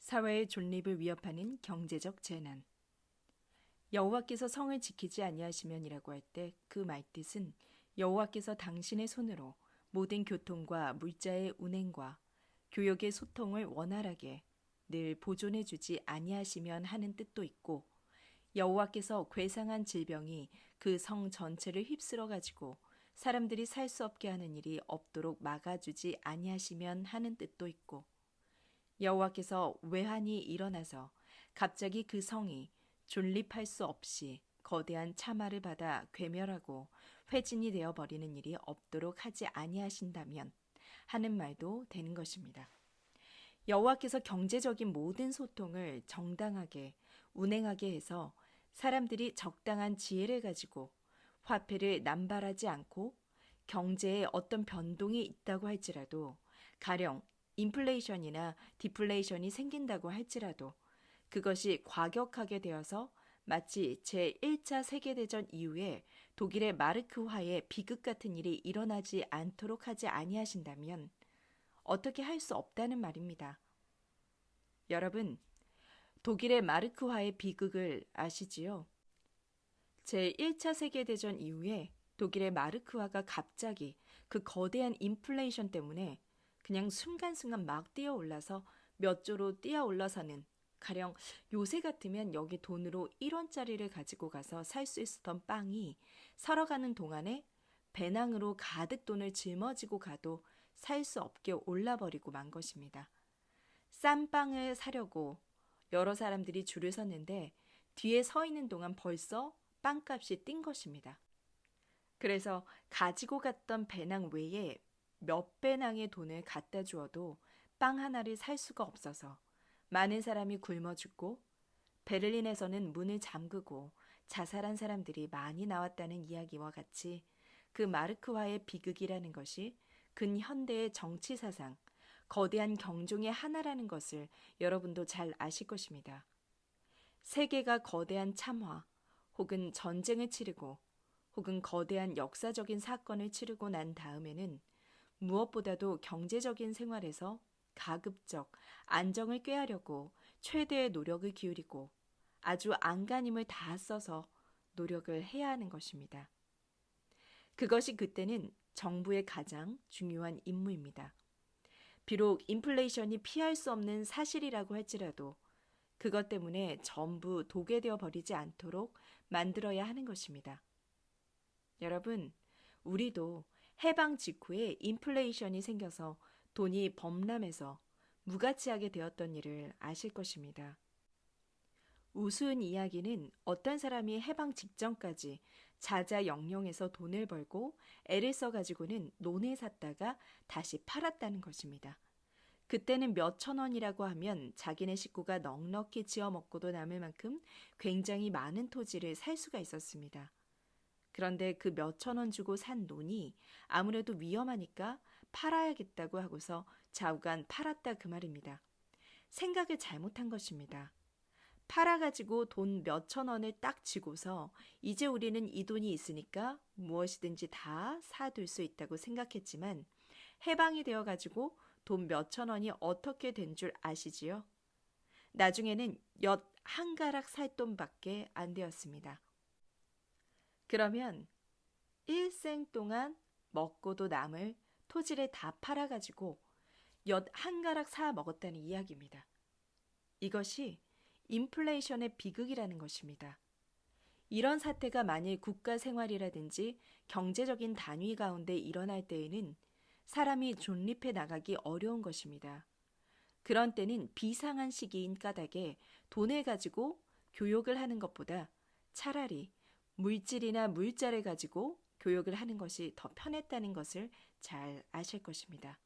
사회의 존립을 위협하는 경제적 재난. 여호와께서 성을 지키지 아니하시면이라고 할 때 그 말뜻은 여호와께서 당신의 손으로 모든 교통과 물자의 운행과 교역의 소통을 원활하게 늘 보존해 주지 아니하시면 하는 뜻도 있고, 여호와께서 괴상한 질병이 그 성 전체를 휩쓸어 가지고 사람들이 살 수 없게 하는 일이 없도록 막아주지 아니하시면 하는 뜻도 있고, 여호와께서 외환이 일어나서 갑자기 그 성이 존립할 수 없이 거대한 참화를 받아 괴멸하고 회진이 되어 버리는 일이 없도록 하지 아니하신다면 하는 말도 되는 것입니다. 여호와께서 경제적인 모든 소통을 정당하게 운행하게 해서 사람들이 적당한 지혜를 가지고 화폐를 남발하지 않고, 경제에 어떤 변동이 있다고 할지라도, 가령 인플레이션이나 디플레이션이 생긴다고 할지라도 그것이 과격하게 되어서 마치 제1차 세계대전 이후에 독일의 마르크화의 비극 같은 일이 일어나지 않도록 하지 아니하신다면 어떻게 할 수 없다는 말입니다. 여러분, 독일의 마르크화의 비극을 아시지요? 제1차 세계대전 이후에 독일의 마르크화가 갑자기 그 거대한 인플레이션 때문에 그냥 순간순간 막 뛰어올라서 몇 조로 뛰어올라서는, 가령 요새 같으면 여기 돈으로 1원짜리를 가지고 가서 살 수 있었던 빵이 살아가는 동안에 배낭으로 가득 돈을 짊어지고 가도 살 수 없게 올라버리고 만 것입니다. 싼 빵을 사려고 여러 사람들이 줄을 섰는데 뒤에 서 있는 동안 벌써 빵값이 뛴 것입니다. 그래서 가지고 갔던 배낭 외에 몇 배낭의 돈을 갖다 주어도 빵 하나를 살 수가 없어서 많은 사람이 굶어 죽고, 베를린에서는 문을 잠그고 자살한 사람들이 많이 나왔다는 이야기와 같이 그 마르크화의 비극이라는 것이 근현대의 정치 사상, 거대한 경종의 하나라는 것을 여러분도 잘 아실 것입니다. 세계가 거대한 참화 혹은 전쟁을 치르고 혹은 거대한 역사적인 사건을 치르고 난 다음에는 무엇보다도 경제적인 생활에서 가급적 안정을 꾀하려고 최대의 노력을 기울이고 아주 안간힘을 다 써서 노력을 해야 하는 것입니다. 그것이 그때는 정부의 가장 중요한 임무입니다. 비록 인플레이션이 피할 수 없는 사실이라고 할지라도 그것 때문에 전부 도괴되어 버리지 않도록 만들어야 하는 것입니다. 여러분, 우리도 해방 직후에 인플레이션이 생겨서 돈이 범람해서 무가치하게 되었던 일을 아실 것입니다. 우스운 이야기는 어떤 사람이 해방 직전까지 자자영영해서 돈을 벌고 애를 써가지고는 논을 샀다가 다시 팔았다는 것입니다. 그때는 몇천 원이라고 하면 자기네 식구가 넉넉히 지어 먹고도 남을 만큼 굉장히 많은 토지를 살 수가 있었습니다. 그런데 그 몇천 원 주고 산 논이 아무래도 위험하니까 팔아야겠다고 하고서 좌우간 팔았다 그 말입니다. 생각을 잘못한 것입니다. 팔아가지고 돈 몇천 원을 딱 쥐고서 이제 우리는 이 돈이 있으니까 무엇이든지 다 사둘 수 있다고 생각했지만, 해방이 되어가지고 돈 몇천 원이 어떻게 된 줄 아시지요? 나중에는 엿 한 가락 살 돈밖에 안 되었습니다. 그러면 일생 동안 먹고도 남을 토지를 다 팔아가지고 엿 한 가락 사 먹었다는 이야기입니다. 이것이 인플레이션의 비극이라는 것입니다. 이런 사태가 만일 국가 생활이라든지 경제적인 단위 가운데 일어날 때에는 사람이 존립해 나가기 어려운 것입니다. 그런 때는 비상한 시기인 까닭에 돈을 가지고 교역을 하는 것보다 차라리 물질이나 물자를 가지고 교역을 하는 것이 더 편했다는 것을 잘 아실 것입니다.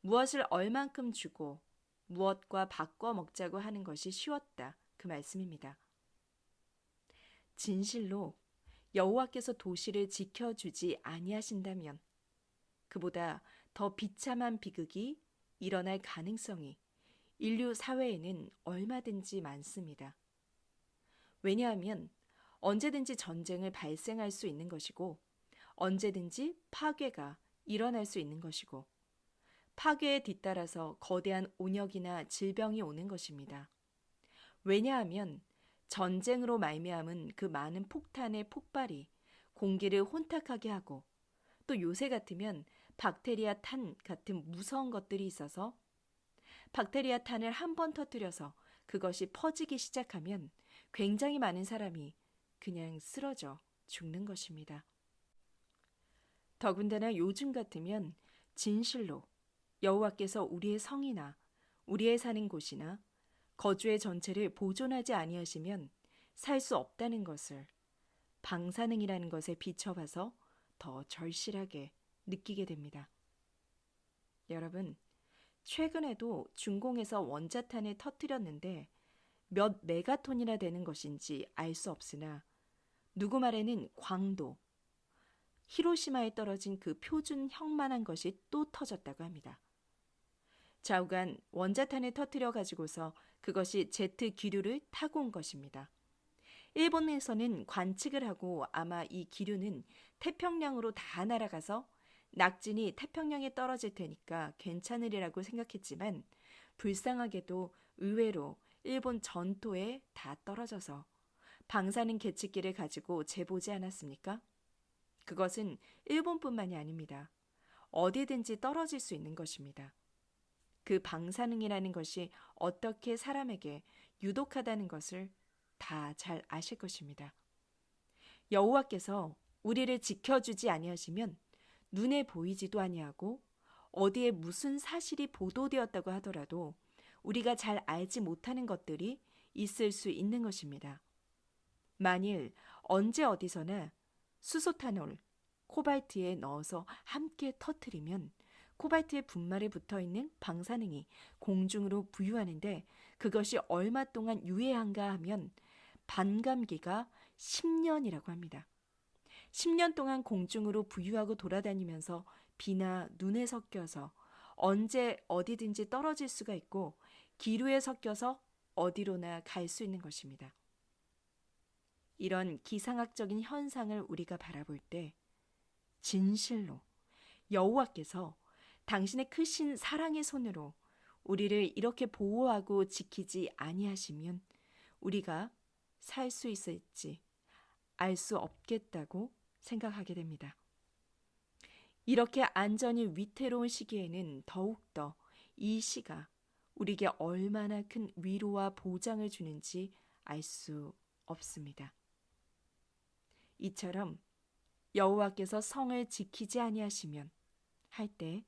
무엇을 얼만큼 주고 무엇과 바꿔 먹자고 하는 것이 쉬웠다 그 말씀입니다. 진실로 여호와께서 도시를 지켜주지 아니하신다면 그보다 더 비참한 비극이 일어날 가능성이 인류 사회에는 얼마든지 많습니다. 왜냐하면 언제든지 전쟁을 발생할 수 있는 것이고, 언제든지 파괴가 일어날 수 있는 것이고, 파괴에 뒤따라서 거대한 온역이나 질병이 오는 것입니다. 왜냐하면 전쟁으로 말미암은 그 많은 폭탄의 폭발이 공기를 혼탁하게 하고 또 요새 같으면 박테리아 탄 같은 무서운 것들이 있어서 박테리아 탄을 한 번 터뜨려서 그것이 퍼지기 시작하면 굉장히 많은 사람이 그냥 쓰러져 죽는 것입니다. 더군다나 요즘 같으면 진실로 여호와께서 우리의 성이나 우리의 사는 곳이나 거주의 전체를 보존하지 아니하시면 살 수 없다는 것을 방사능이라는 것에 비춰봐서 더 절실하게 느끼게 됩니다. 여러분, 최근에도 중공에서 원자탄을 터뜨렸는데 몇 메가톤이나 되는 것인지 알 수 없으나 누구 말에는 광도, 히로시마에 떨어진 그 표준형만한 것이 또 터졌다고 합니다. 좌우간 원자탄을 터뜨려 가지고서 그것이 제트 기류를 타고 온 것입니다. 일본에서는 관측을 하고 아마 이 기류는 태평양으로 다 날아가서 낙진이 태평양에 떨어질 테니까 괜찮으리라고 생각했지만 불쌍하게도 의외로 일본 전토에 다 떨어져서 방사능 계측기를 가지고 재보지 않았습니까? 그것은 일본뿐만이 아닙니다. 어디든지 떨어질 수 있는 것입니다. 그 방사능이라는 것이 어떻게 사람에게 유독하다는 것을 다 잘 아실 것입니다. 여호와께서 우리를 지켜주지 아니하시면 눈에 보이지도 아니하고 어디에 무슨 사실이 보도되었다고 하더라도 우리가 잘 알지 못하는 것들이 있을 수 있는 것입니다. 만일 언제 어디서나 수소탄올, 코발트에 넣어서 함께 터뜨리면 코발트의 분말에 붙어있는 방사능이 공중으로 부유하는데 그것이 얼마 동안 유해한가 하면 반감기가 10년이라고 합니다. 10년 동안 공중으로 부유하고 돌아다니면서 비나 눈에 섞여서 언제 어디든지 떨어질 수가 있고 기류에 섞여서 어디로나 갈 수 있는 것입니다. 이런 기상학적인 현상을 우리가 바라볼 때 진실로 여호와께서 당신의 크신 사랑의 손으로 우리를 이렇게 보호하고 지키지 아니하시면 우리가 살 수 있을지 알 수 없겠다고 생각하게 됩니다. 이렇게 안전이 위태로운 시기에는 더욱더 이 시가 우리에게 얼마나 큰 위로와 보장을 주는지 알 수 없습니다. 이처럼 여호와께서 성을 지키지 아니하시면 할 때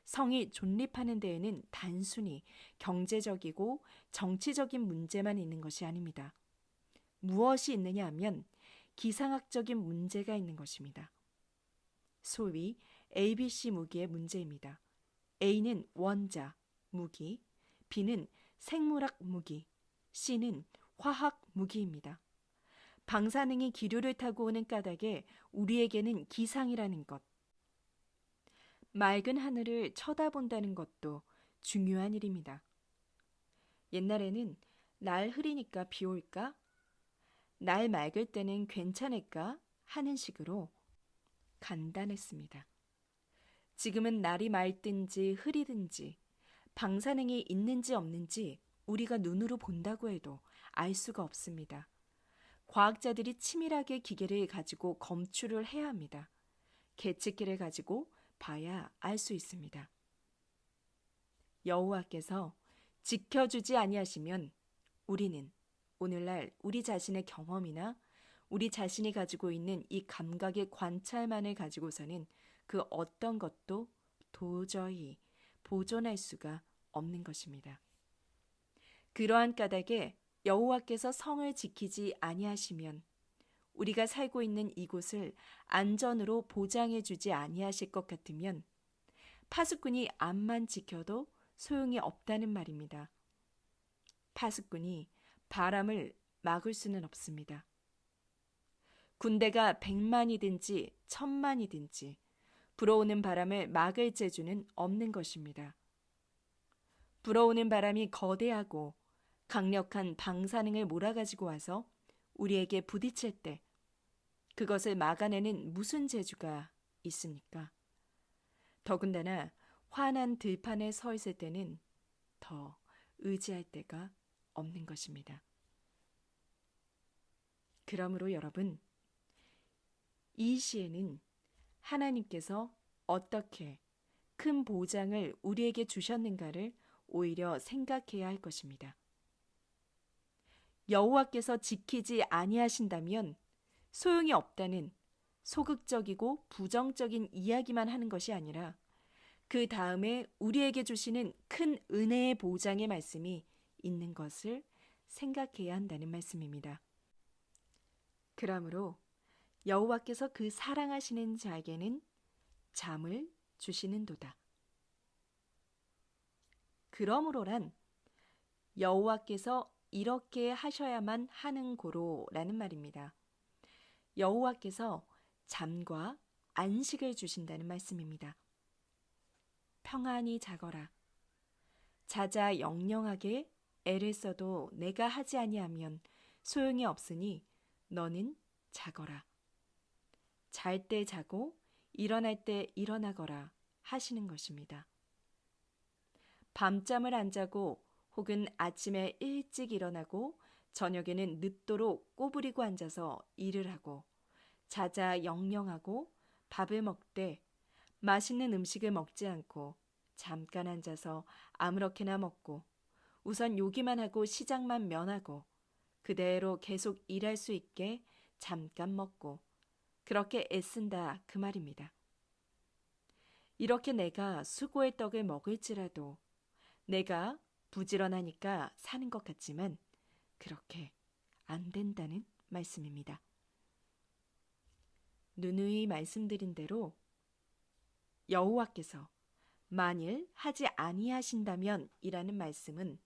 성이 존립하는 데에는 단순히 경제적이고 정치적인 문제만 있는 것이 아닙니다. 무엇이 있느냐 하면 기상학적인 문제가 있는 것입니다. 소위 ABC 무기의 문제입니다. A는 원자, 무기, B는 생물학 무기, C는 화학 무기입니다. 방사능이 기류를 타고 오는 까닭에 우리에게는 기상이라는 것, 맑은 하늘을 쳐다본다는 것도 중요한 일입니다. 옛날에는 날 흐리니까 비 올까? 날 맑을 때는 괜찮을까? 하는 식으로 간단했습니다. 지금은 날이 맑든지 흐리든지 방사능이 있는지 없는지 우리가 눈으로 본다고 해도 알 수가 없습니다. 과학자들이 치밀하게 기계를 가지고 검출을 해야 합니다. 계측기를 가지고 봐야 알 수 있습니다. 여호와께서 지켜주지 아니하시면 우리는 오늘날 우리 자신의 경험이나 우리 자신이 가지고 있는 이 감각의 관찰만을 가지고서는 그 어떤 것도 도저히 보존할 수가 없는 것입니다. 그러한 까닭에 여호와께서 성을 지키지 아니하시면 우리가 살고 있는 이곳을 안전으로 보장해 주지 아니하실 것 같으면 파수꾼이 암만 지켜도 소용이 없다는 말입니다. 파수꾼이 바람을 막을 수는 없습니다. 군대가 100만이든지 1000만이든지 불어오는 바람을 막을 재주는 없는 것입니다. 불어오는 바람이 거대하고 강력한 방사능을 몰아가지고 와서 우리에게 부딪힐 때 그것을 막아내는 무슨 재주가 있습니까? 더군다나 환한 들판에 서 있을 때는 더 의지할 데가 없는 것입니다. 그러므로 여러분, 이 시에는 하나님께서 어떻게 큰 보장을 우리에게 주셨는가를 오히려 생각해야 할 것입니다. 여호와께서 지키지 아니하신다면 소용이 없다는 소극적이고 부정적인 이야기만 하는 것이 아니라 그 다음에 우리에게 주시는 큰 은혜의 보장의 말씀이 있는 것을 생각해야 한다는 말씀입니다. 그러므로 여호와께서 그 사랑하시는 자에게는 잠을 주시는도다. 그러므로란 여호와께서 이렇게 하셔야만 하는 고로라는 말입니다. 여호와께서 잠과 안식을 주신다는 말씀입니다. 평안히 자거라. 자자 영영하게 애를 써도 내가 하지 아니하면 소용이 없으니 너는 자거라. 잘 때 자고 일어날 때 일어나거라 하시는 것입니다. 밤잠을 안 자고 혹은 아침에 일찍 일어나고 저녁에는 늦도록 꼬부리고 앉아서 일을 하고 자자 영영하고 밥을 먹되 맛있는 음식을 먹지 않고 잠깐 앉아서 아무렇게나 먹고 우선 요기만 하고 시작만 면하고 그대로 계속 일할 수 있게 잠깐 먹고 그렇게 애쓴다 그 말입니다. 이렇게 내가 수고의 떡을 먹을지라도 내가 부지런하니까 사는 것 같지만 그렇게 안 된다는 말씀입니다. 누누이 말씀드린 대로 여호와께서 만일 하지 아니하신다면 이라는 말씀은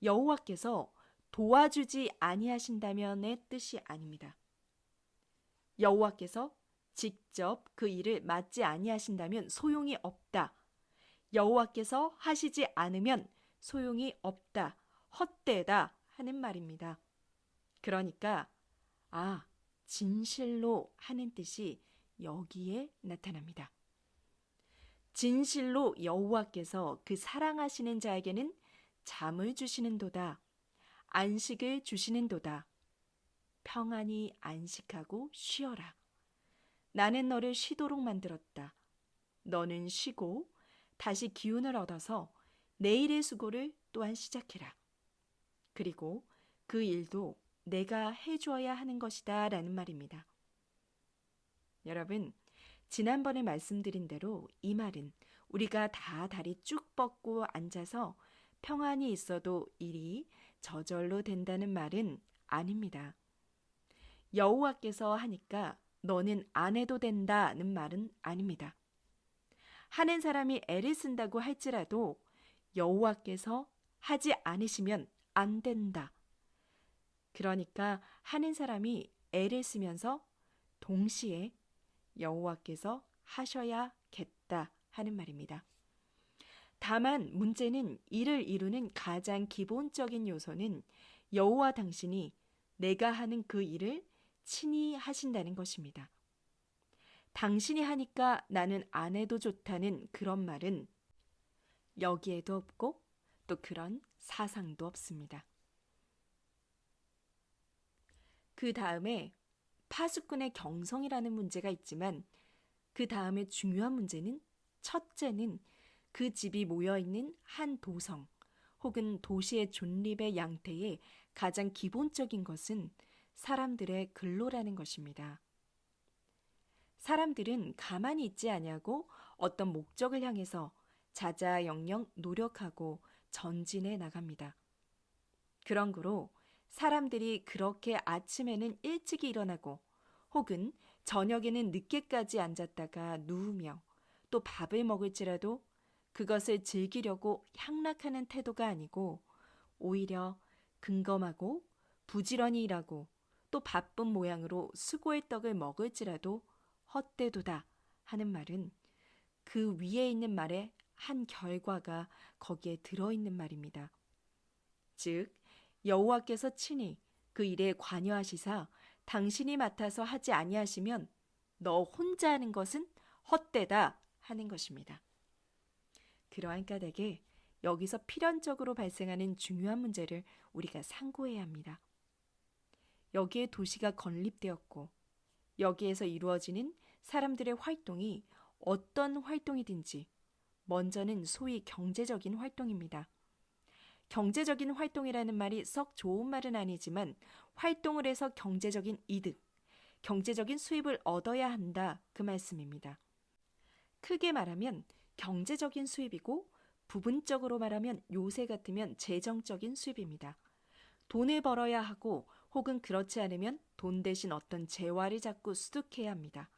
여호와께서 도와주지 아니하신다면의 뜻이 아닙니다. 여호와께서 직접 그 일을 맡지 아니하신다면 소용이 없다. 여호와께서 하시지 않으면 소용이 없다. 헛되다 하는 말입니다. 그러니까 진실로 하는 뜻이 여기에 나타납니다. 진실로 여호와께서 그 사랑하시는 자에게는 잠을 주시는도다. 안식을 주시는도다. 평안히 안식하고 쉬어라. 나는 너를 쉬도록 만들었다. 너는 쉬고 다시 기운을 얻어서 내일의 수고를 또한 시작해라. 그리고 그 일도 내가 해주어야 하는 것이다 라는 말입니다. 여러분, 지난번에 말씀드린 대로 이 말은 우리가 다 다리 쭉 뻗고 앉아서 평안히 있어도 일이 저절로 된다는 말은 아닙니다. 여호와께서 하니까 너는 안 해도 된다는 말은 아닙니다. 하는 사람이 애를 쓴다고 할지라도 여호와께서 하지 않으시면 안 된다. 그러니까 하는 사람이 애를 쓰면서 동시에 여호와께서 하셔야겠다 하는 말입니다. 다만 문제는 이를 이루는 가장 기본적인 요소는 여호와 당신이 내가 하는 그 일을 친히 하신다는 것입니다. 당신이 하니까 나는 안 해도 좋다는 그런 말은 여기에도 없고 또 그런 사상도 없습니다. 그 다음에 파수꾼의 경성이라는 문제가 있지만 그 다음에 중요한 문제는 첫째는 그 집이 모여있는 한 도성 혹은 도시의 존립의 양태의 가장 기본적인 것은 사람들의 근로라는 것입니다. 사람들은 가만히 있지 아니하고 어떤 목적을 향해서 자자영영 노력하고 전진해 나갑니다. 그런 거로 사람들이 그렇게 아침에는 일찍 일어나고 혹은 저녁에는 늦게까지 앉았다가 누우며 또 밥을 먹을지라도 그것을 즐기려고 향락하는 태도가 아니고 오히려 근검하고 부지런히 일하고 또 바쁜 모양으로 수고의 떡을 먹을지라도 헛되도다 하는 말은 그 위에 있는 말의 한 결과가 거기에 들어있는 말입니다. 즉 여호와께서 친히 그 일에 관여하시사 당신이 맡아서 하지 아니하시면 너 혼자 하는 것은 헛되다 하는 것입니다. 그러한 까닭에 여기서 필연적으로 발생하는 중요한 문제를 우리가 상고해야 합니다. 여기에 도시가 건립되었고 여기에서 이루어지는 사람들의 활동이 어떤 활동이든지 먼저는 소위 경제적인 활동입니다. 경제적인 활동이라는 말이 썩 좋은 말은 아니지만 활동을 해서 경제적인 이득, 경제적인 수입을 얻어야 한다 그 말씀입니다. 크게 말하면 경제적인 수입이고 부분적으로 말하면 요새 같으면 재정적인 수입입니다. 돈을 벌어야 하고 혹은 그렇지 않으면 돈 대신 어떤 재화를 자꾸 수득해야 합니다.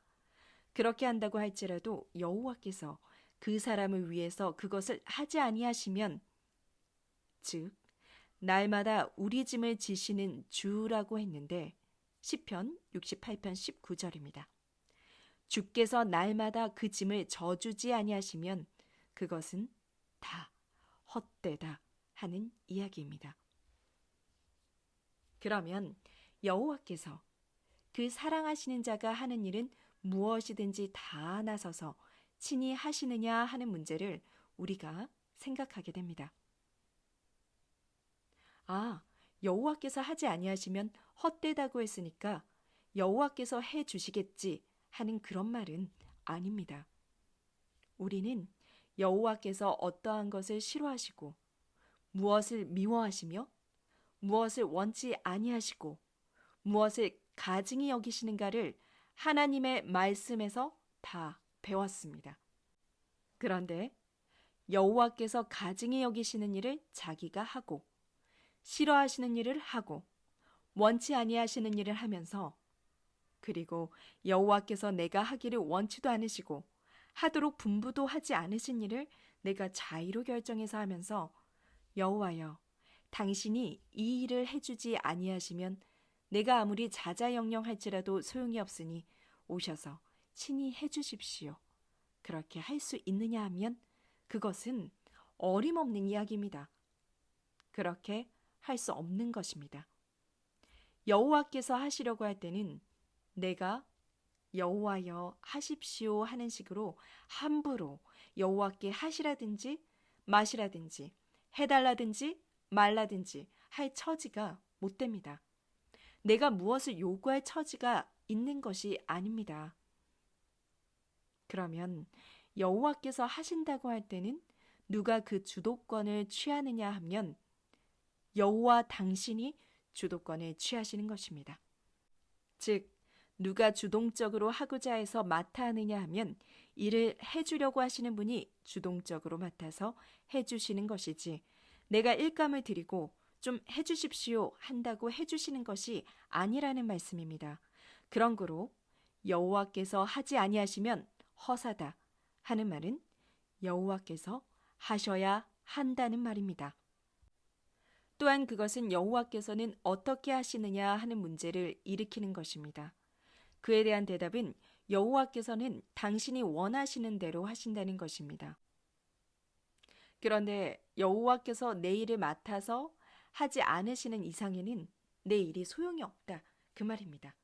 그렇게 한다고 할지라도 여호와께서 그 사람을 위해서 그것을 하지 아니하시면, 즉 날마다 우리 짐을 지시는 주라고 했는데 시편 68편 19절입니다. 주께서 날마다 그 짐을 져주지 아니하시면 그것은 다 헛되다 하는 이야기입니다. 그러면 여호와께서 그 사랑하시는 자가 하는 일은 무엇이든지 다 나서서 친히 하시느냐 하는 문제를 우리가 생각하게 됩니다. 여호와께서 하지 아니하시면 헛되다고 했으니까 여호와께서 해 주시겠지 하는 그런 말은 아닙니다. 우리는 여호와께서 어떠한 것을 싫어하시고 무엇을 미워하시며 무엇을 원치 아니하시고 무엇을 가증히 여기시는가를 하나님의 말씀에서 다 배웠습니다. 그런데 여호와께서 가증히 여기시는 일을 자기가 하고 싫어하시는 일을 하고 원치 아니하시는 일을 하면서 그리고 여호와께서 내가 하기를 원치도 않으시고 하도록 분부도 하지 않으신 일을 내가 자의로 결정해서 하면서 여호와여 당신이 이 일을 해주지 아니하시면 내가 아무리 자자영영할지라도 소용이 없으니 오셔서 친히 해주십시오. 그렇게 할 수 있느냐 하면 그것은 어림없는 이야기입니다. 그렇게 할 수 없는 것입니다. 여호와께서 하시려고 할 때는 내가 여호와여 하십시오 하는 식으로 함부로 여호와께 하시라든지 마시라든지 해달라든지 말라든지 할 처지가 못 됩니다. 내가 무엇을 요구할 처지가 있는 것이 아닙니다. 그러면 여호와께서 하신다고 할 때는 누가 그 주도권을 취하느냐 하면 여호와 당신이 주도권을 취하시는 것입니다. 즉 누가 주동적으로 하고자 해서 맡아 하느냐 하면 일을 해주려고 하시는 분이 주동적으로 맡아서 해주시는 것이지 내가 일감을 드리고 좀 해주십시오 한다고 해주시는 것이 아니라는 말씀입니다. 그런 거로 여호와께서 하지 아니하시면 허사다 하는 말은 여호와께서 하셔야 한다는 말입니다. 또한 그것은 여호와께서는 어떻게 하시느냐 하는 문제를 일으키는 것입니다. 그에 대한 대답은 여호와께서는 당신이 원하시는 대로 하신다는 것입니다. 그런데 여호와께서 내 일을 맡아서 하지 않으시는 이상에는 내 일이 소용이 없다 그 말입니다.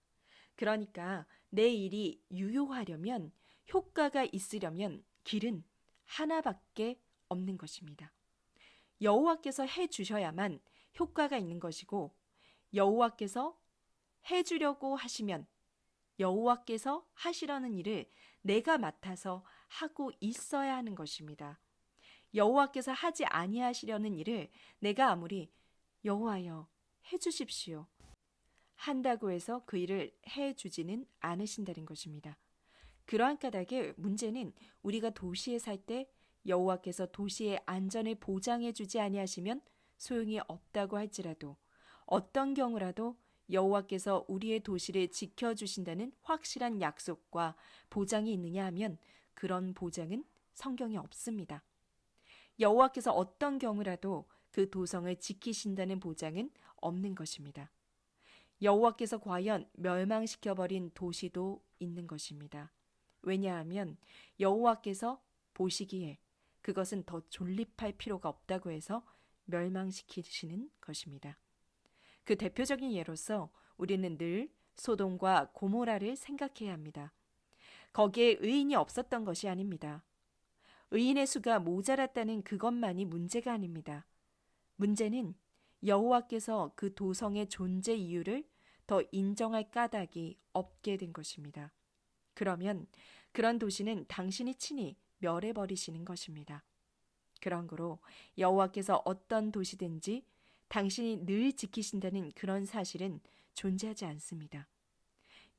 그러니까 내 일이 유효하려면 효과가 있으려면 길은 하나밖에 없는 것입니다. 여호와께서 해주셔야만 효과가 있는 것이고 여호와께서 해주려고 하시면 여호와께서 하시려는 일을 내가 맡아서 하고 있어야 하는 것입니다. 여호와께서 하지 아니하시려는 일을 내가 아무리 여호와여 해주십시오 한다고 해서 그 일을 해주지는 않으신다는 것입니다. 그러한 까닭에 문제는 우리가 도시에 살 때 여호와께서 도시의 안전을 보장해 주지 아니하시면 소용이 없다고 할지라도 어떤 경우라도 여호와께서 우리의 도시를 지켜주신다는 확실한 약속과 보장이 있느냐 하면 그런 보장은 성경에 없습니다. 여호와께서 어떤 경우라도 그 도성을 지키신다는 보장은 없는 것입니다. 여호와께서 과연 멸망시켜버린 도시도 있는 것입니다. 왜냐하면 여호와께서 보시기에 그것은 더 존립할 필요가 없다고 해서 멸망시키시는 것입니다. 그 대표적인 예로서 우리는 늘 소돔과 고모라를 생각해야 합니다. 거기에 의인이 없었던 것이 아닙니다. 의인의 수가 모자랐다는 그것만이 문제가 아닙니다. 문제는 여호와께서 그 도성의 존재 이유를 더 인정할 까닭이 없게 된 것입니다. 그러면 그런 도시는 당신이 친히 멸해버리시는 것입니다. 그러므로 여호와께서 어떤 도시든지 당신이 늘 지키신다는 그런 사실은 존재하지 않습니다.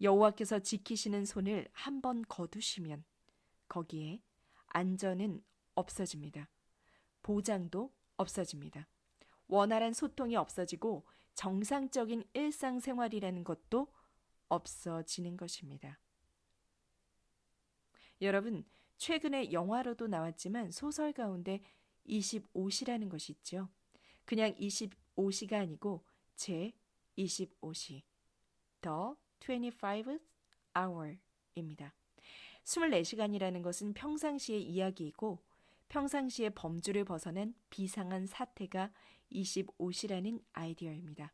여호와께서 지키시는 손을 한번 거두시면 거기에 안전은 없어집니다. 보장도 없어집니다. 원활한 소통이 없어지고 정상적인 일상생활이라는 것도 없어지는 것입니다. 여러분, 최근에 영화로도 나왔지만 소설 가운데 25시라는 것이 있죠. 그냥 25시가 아니고 제 25시, The 25th Hour입니다. 24시간이라는 것은 평상시의 이야기이고 평상시의 범주를 벗어난 비상한 사태가 25시라는 아이디어입니다.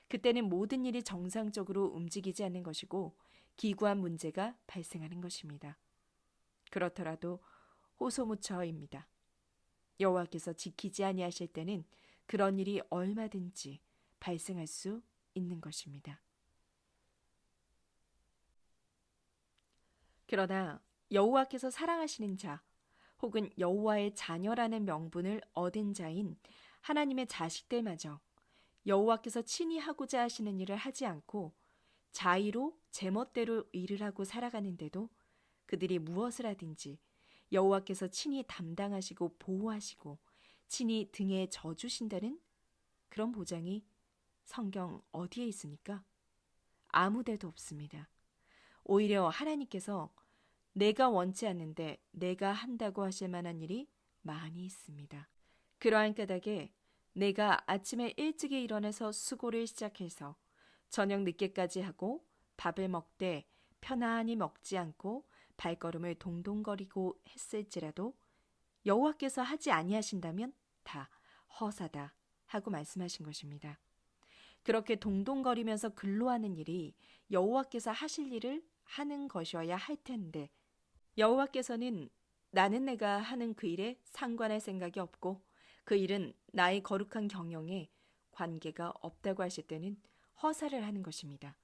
그때는 모든 일이 정상적으로 움직이지 않는 것이고 기구한 문제가 발생하는 것입니다. 그렇더라도 호소무처입니다. 여호와께서 지키지 아니하실 때는 그런 일이 얼마든지 발생할 수 있는 것입니다. 그러나 여호와께서 사랑하시는 자 혹은 여호와의 자녀라는 명분을 얻은 자인 하나님의 자식들마저 여호와께서 친히 하고자 하시는 일을 하지 않고 자의로 제멋대로 일을 하고 살아가는데도 그들이 무엇을 하든지 여호와께서 친히 담당하시고 보호하시고 친히 등에 져주신다는 그런 보장이 성경 어디에 있습니까? 아무 데도 없습니다. 오히려 하나님께서 내가 원치 않는데 내가 한다고 하실 만한 일이 많이 있습니다. 그러한 까닭에 내가 아침에 일찍이 일어나서 수고를 시작해서 저녁 늦게까지 하고 밥을 먹되 편안히 먹지 않고 발걸음을 동동거리고 했을지라도 여호와께서 하지 아니하신다면 다 허사다 하고 말씀하신 것입니다. 그렇게 동동거리면서 근로하는 일이 여호와께서 하실 일을 하는 것이어야 할 텐데 여호와께서는 나는 내가 하는 그 일에 상관할 생각이 없고 그 일은 나의 거룩한 경영에 관계가 없다고 하실 때는 허사를 하는 것입니다.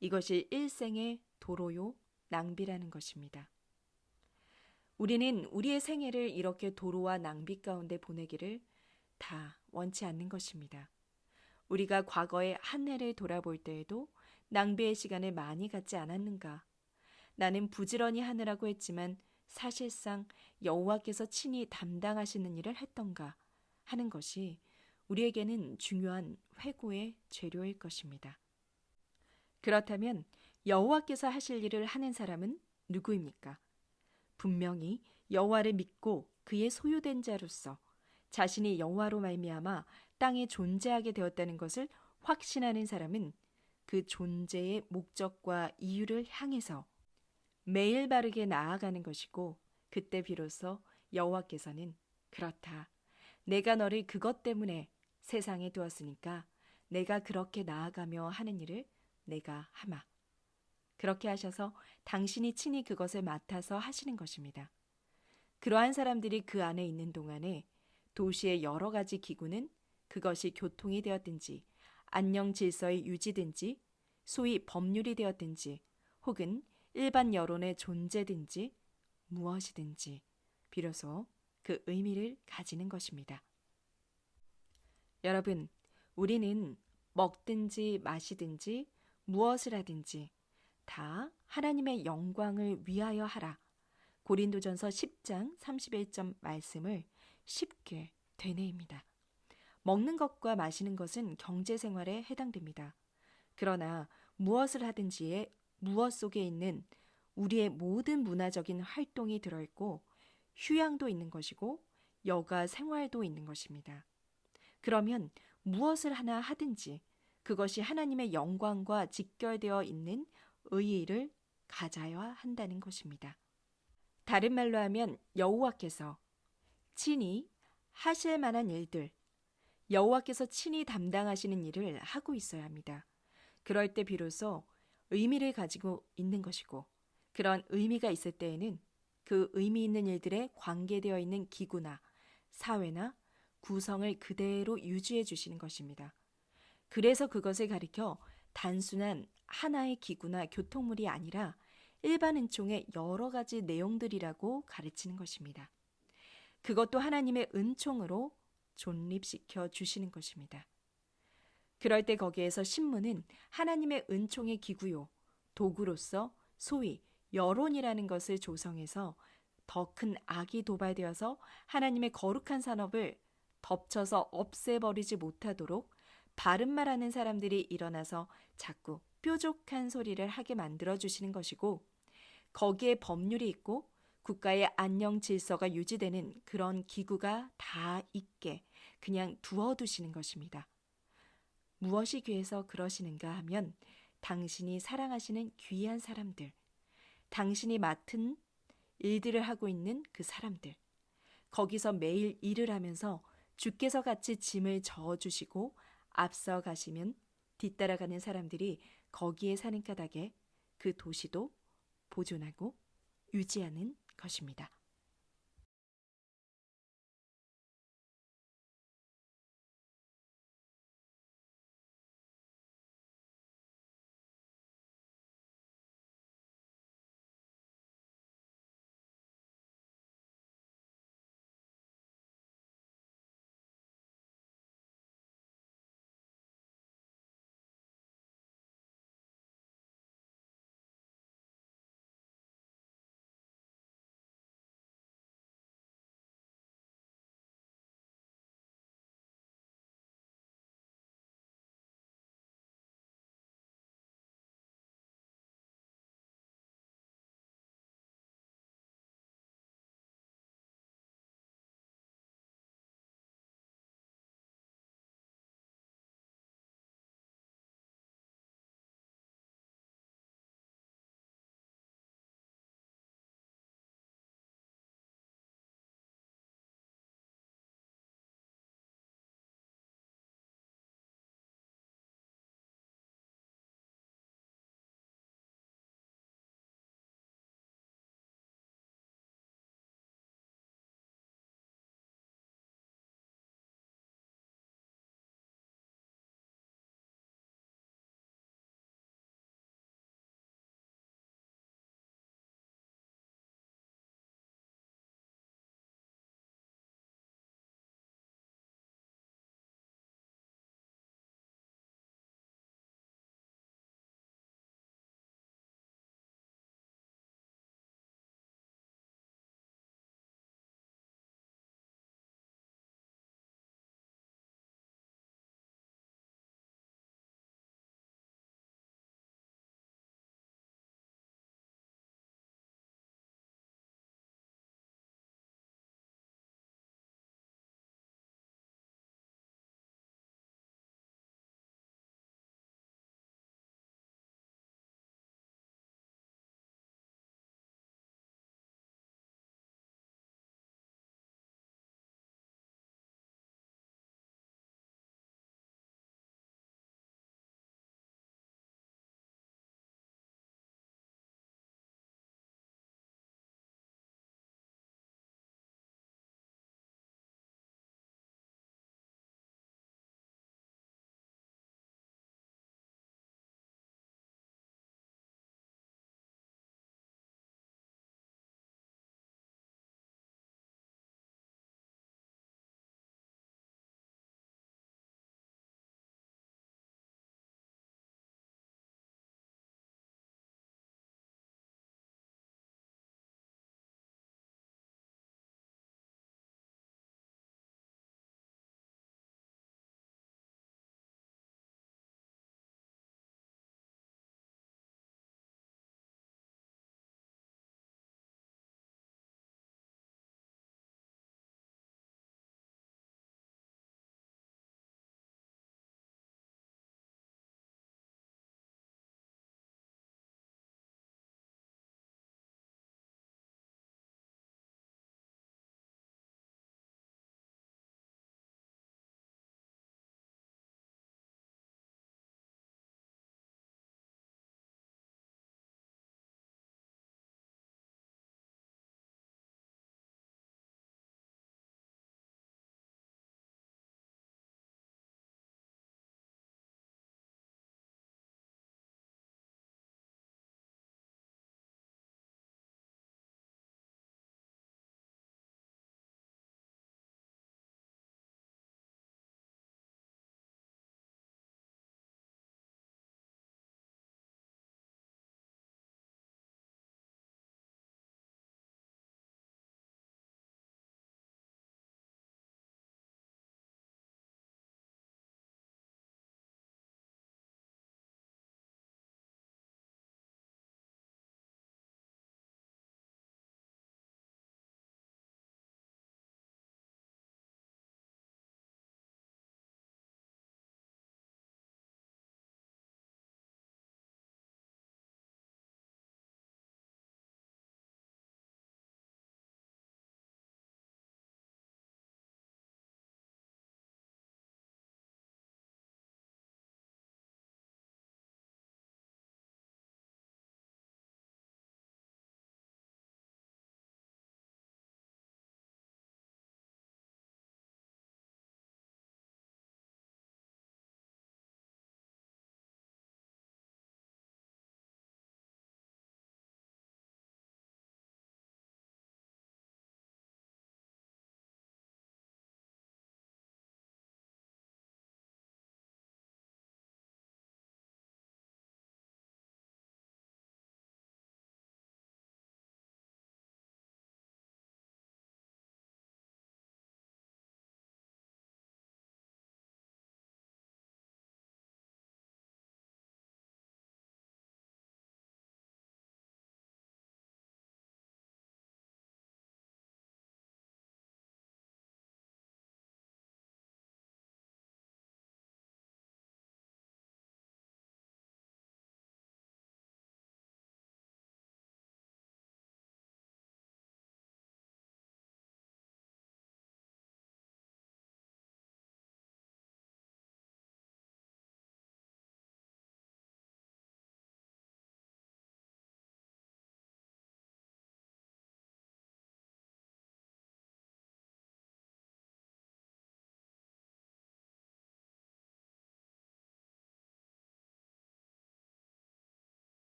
이것이 일생의 도로요 낭비라는 것입니다. 우리는 우리의 생애를 이렇게 도로와 낭비 가운데 보내기를 다 원치 않는 것입니다. 우리가 과거의 한 해를 돌아볼 때에도 낭비의 시간을 많이 갖지 않았는가? 나는 부지런히 하느라고 했지만 사실상 여호와께서 친히 담당하시는 일을 했던가 하는 것이 우리에게는 중요한 회고의 재료일 것입니다. 그렇다면 여호와께서 하실 일을 하는 사람은 누구입니까? 분명히 여호와를 믿고 그의 소유된 자로서 자신이 여호와로 말미암아 땅에 존재하게 되었다는 것을 확신하는 사람은 그 존재의 목적과 이유를 향해서 매일 바르게 나아가는 것이고 그때 비로소 여호와께서는 그렇다. 내가 너를 그것 때문에 세상에 두었으니까 내가 그렇게 나아가며 하는 일을 내가 하마. 그렇게 하셔서 당신이 친히 그것을 맡아서 하시는 것입니다. 그러한 사람들이 그 안에 있는 동안에 도시의 여러 가지 기구는 그것이 교통이 되었든지 안녕 질서의 유지든지 소위 법률이 되었든지 혹은 일반 여론의 존재든지 무엇이든지 비로소 그 의미를 가지는 것입니다. 여러분, 우리는 먹든지 마시든지 무엇을 하든지 다 하나님의 영광을 위하여 하라. 고린도전서 10장 31절 말씀을 쉽게 되뇌입니다. 먹는 것과 마시는 것은 경제생활에 해당됩니다. 그러나 무엇을 하든지에 무엇 속에 있는 우리의 모든 문화적인 활동이 들어있고 휴양도 있는 것이고 여가 생활도 있는 것입니다. 그러면 무엇을 하나 하든지 그것이 하나님의 영광과 직결되어 있는 의의를 가져야 한다는 것입니다. 다른 말로 하면 여호와께서 친히 하실 만한 일들, 여호와께서 친히 담당하시는 일을 하고 있어야 합니다. 그럴 때 비로소 의미를 가지고 있는 것이고 그런 의미가 있을 때에는 그 의미 있는 일들에 관계되어 있는 기구나 사회나 구성을 그대로 유지해 주시는 것입니다. 그래서 그것을 가리켜 단순한 하나의 기구나 교통물이 아니라 일반 은총의 여러 가지 내용들이라고 가르치는 것입니다. 그것도 하나님의 은총으로 존립시켜 주시는 것입니다. 그럴 때 거기에서 신문은 하나님의 은총의 기구요, 도구로서 소위 여론이라는 것을 조성해서 더 큰 악이 도발되어서 하나님의 거룩한 산업을 덮쳐서 없애버리지 못하도록 바른 말하는 사람들이 일어나서 자꾸 뾰족한 소리를 하게 만들어주시는 것이고, 거기에 법률이 있고 국가의 안녕 질서가 유지되는 그런 기구가 다 있게 그냥 두어두시는 것입니다. 무엇이 귀해서 그러시는가 하면 당신이 사랑하시는 귀한 사람들, 당신이 맡은 일들을 하고 있는 그 사람들, 거기서 매일 일을 하면서 주께서 같이 짐을 저어주시고 앞서 가시면 뒤따라가는 사람들이 거기에 사는 까닭에 그 도시도 보존하고 유지하는 것입니다.